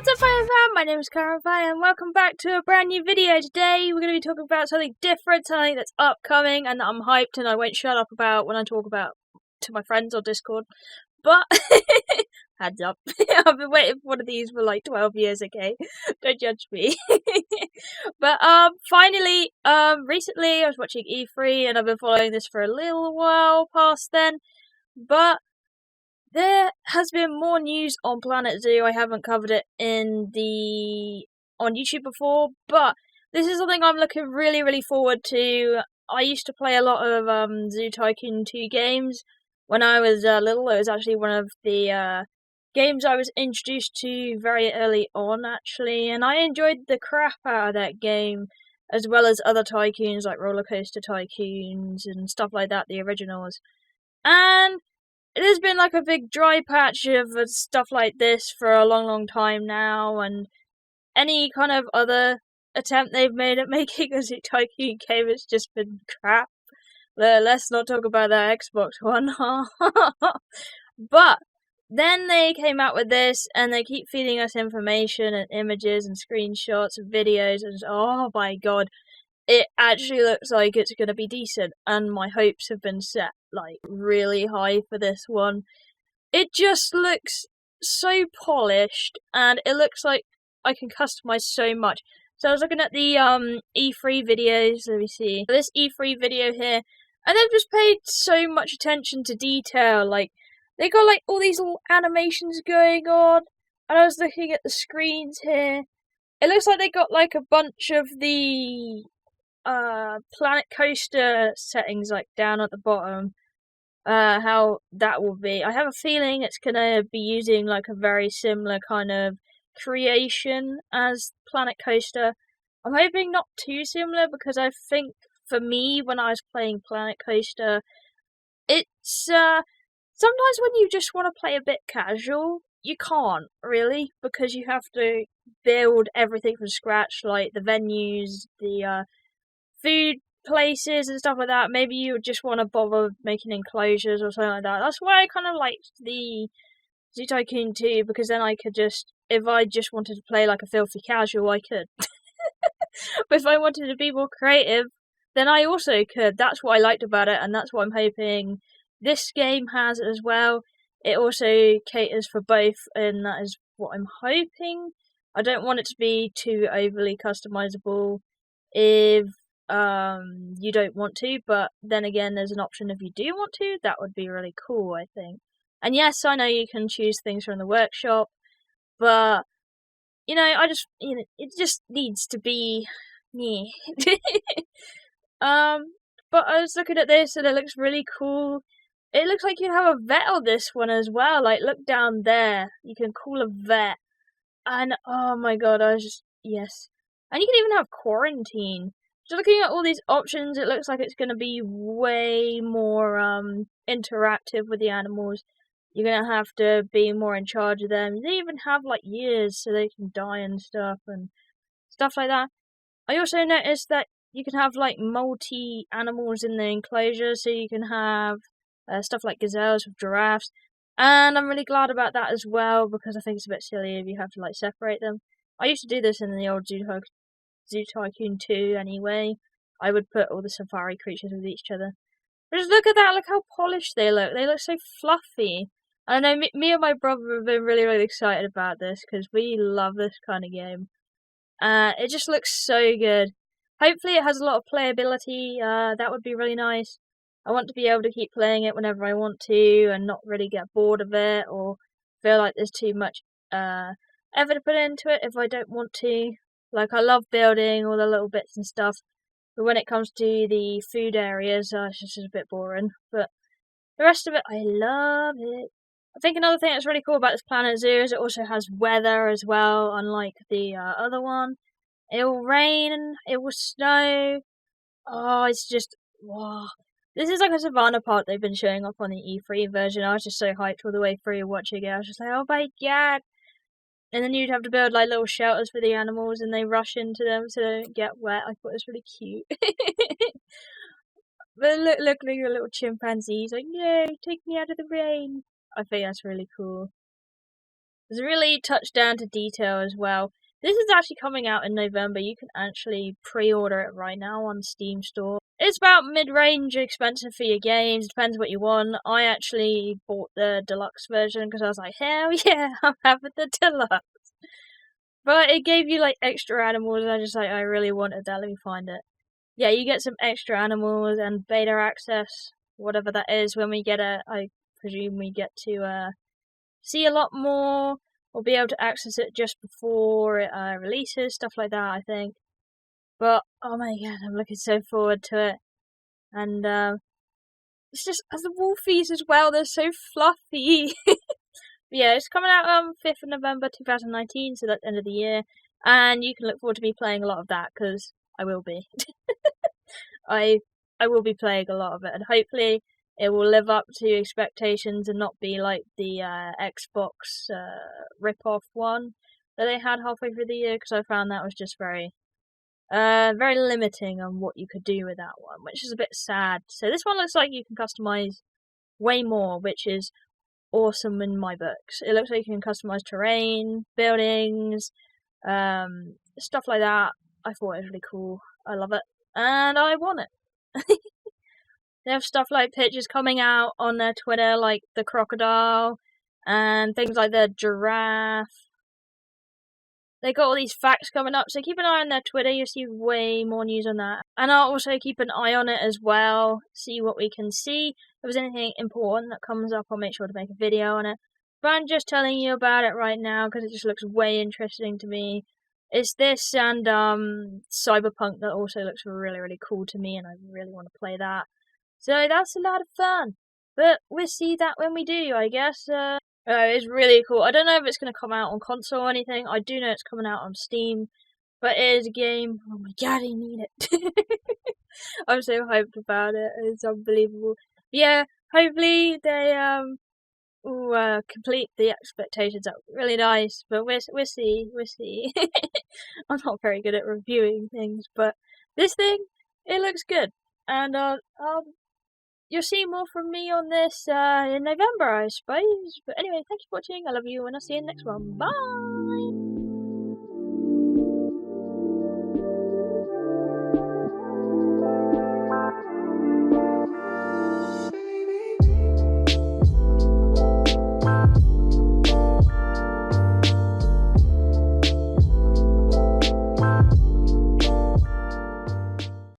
What's up, Fire Fam? My name is Kiahonfire and welcome back to a brand new video. Today we're going to be talking about something different, something that's upcoming and that I'm hyped and I won't shut up about when I talk about to my friends on Discord. But, hands up, I've been waiting for one of these for like 12 years, okay? Don't judge me. But, finally, recently I was watching E3 and I've been following this for a little while past then. But there has been more news on Planet Zoo. I haven't covered it on YouTube before, but this is something I'm looking really forward to. I used to play a lot of Zoo Tycoon 2 games when I was little. It was actually one of the games I was introduced to very early on, actually, and I enjoyed the crap out of that game, as well as other tycoons like Roller Coaster Tycoons and stuff like that, the originals. And it has been like a big dry patch of stuff like this for a long time now, and any kind of other attempt they've made at making a Zoo Tycoon game has just been crap. Let's not talk about that Xbox One. But then they came out with this, and they keep feeding us information and images and screenshots and videos, and oh my god, it actually looks like it's going to be decent, and my hopes have been set like really high for this one. It just looks so polished, and it looks like I can customize so much. So I was looking at the E3 videos. Let me see this E3 video here, and they've just paid so much attention to detail. Like they got like all these little animations going on, and I was looking at the screens here. It looks like they got like a bunch of the Planet Coaster settings like down at the bottom. How that will be. I have a feeling it's gonna be using like a very similar kind of creation as Planet Coaster. I'm hoping not too similar, because I think for me when I was playing Planet Coaster, it's sometimes when you just want to play a bit casual, you can't really, because you have to build everything from scratch, like the venues, the food places and stuff like that. Maybe you just want to bother making enclosures or something like that. That's why I kind of liked the Zoo Tycoon 2, because then I could just, if I just wanted to play like a filthy casual, I could. But if I wanted to be more creative, then I also could. That's what I liked about it, and that's what I'm hoping this game has as well. It also caters for both, and that is what I'm hoping. I don't want it to be too overly customizable if you don't want to, but then again there's an option if you do want to. That would be really cool, I think. And yes, I know you can choose things from the workshop, but it just needs to be me. But I was looking at this and it looks really cool. It looks like you have a vet on this one as well. Like, look down there, you can call a vet, and oh my god, yes. And you can even have quarantine. So looking at all these options, it looks like it's going to be way more interactive with the animals. You're going to have to be more in charge of them. They even have like years so they can die and stuff like that. I also noticed that you can have like multi-animals in the enclosure, so you can have stuff like gazelles with giraffes. And I'm really glad about that as well, because I think it's a bit silly if you have to like separate them. I used to do this in the old Zoo Tycoon 2 anyway. I would put all the safari creatures with each other. But just look at that, look how polished they look. They look so fluffy. I know me and my brother have been really excited about this, because we love this kind of game. It just looks so good. Hopefully it has a lot of playability. That would be really nice. I want to be able to keep playing it whenever I want to and not really get bored of it or feel like there's too much effort to put into it if I don't want to. Like, I love building all the little bits and stuff, but when it comes to the food areas, it's just a bit boring. But the rest of it, I love it. I think another thing that's really cool about this Planet Zoo is it also has weather as well, unlike the other one. It will rain, it will snow. Oh, it's just, wow. This is like a savannah part they've been showing off on the E3 version. I was just so hyped all the way through watching it. I was just like, oh my god. And then you'd have to build like little shelters for the animals, and they rush into them so they don't get wet. I thought it was really cute. But look at your little chimpanzee. He's like, no, take me out of the rain. I think that's really cool. It's really touched down to detail as well. This is actually coming out in November. You can actually pre-order it right now on Steam Store. It's about mid-range, expensive for your games. Depends what you want. I actually bought the deluxe version because I was like, hell yeah, I'm having the deluxe. But it gave you like extra animals, and I really wanted that. Let me find it. Yeah, you get some extra animals and beta access, whatever that is. When we get it, I presume we get to see a lot more. We'll be able to access it just before it releases, stuff like that, I think. But, oh my god, I'm looking so forward to it. And it's just, as the Wolfies as well, they're so fluffy. Yeah, it's coming out 5th of November 2019, so that's the end of the year. And you can look forward to me playing a lot of that, because I will be. I will be playing a lot of it, and hopefully it will live up to expectations and not be like the Xbox rip-off one that they had halfway through the year, because I found that was just very limiting on what you could do with that one, which is a bit sad. So this one looks like you can customize way more, which is awesome in my books. It looks like you can customize terrain, buildings, stuff like that. I thought it was really cool. I love it, and I want it. They have stuff like pictures coming out on their Twitter, like the crocodile, and things like the giraffe. They got all these facts coming up, so keep an eye on their Twitter, you'll see way more news on that. And I'll also keep an eye on it as well, see what we can see. If there's anything important that comes up, I'll make sure to make a video on it. But I'm just telling you about it right now, because it just looks way interesting to me. It's this and Cyberpunk that also looks really, really cool to me, and I really want to play that. So that's a lot of fun. But we'll see that when we do, I guess. It's really cool. I don't know if it's going to come out on console or anything. I do know it's coming out on Steam. But it is a game. Oh my god, I need it. I'm so hyped about it. It's unbelievable. Yeah, hopefully they will complete the expectations. That was really nice. But we'll see. We'll see. I'm not very good at reviewing things. But this thing, it looks good. And you'll see more from me on this in November, I suppose. But anyway, thanks for watching. I love you, and I'll see you in the next one. Bye!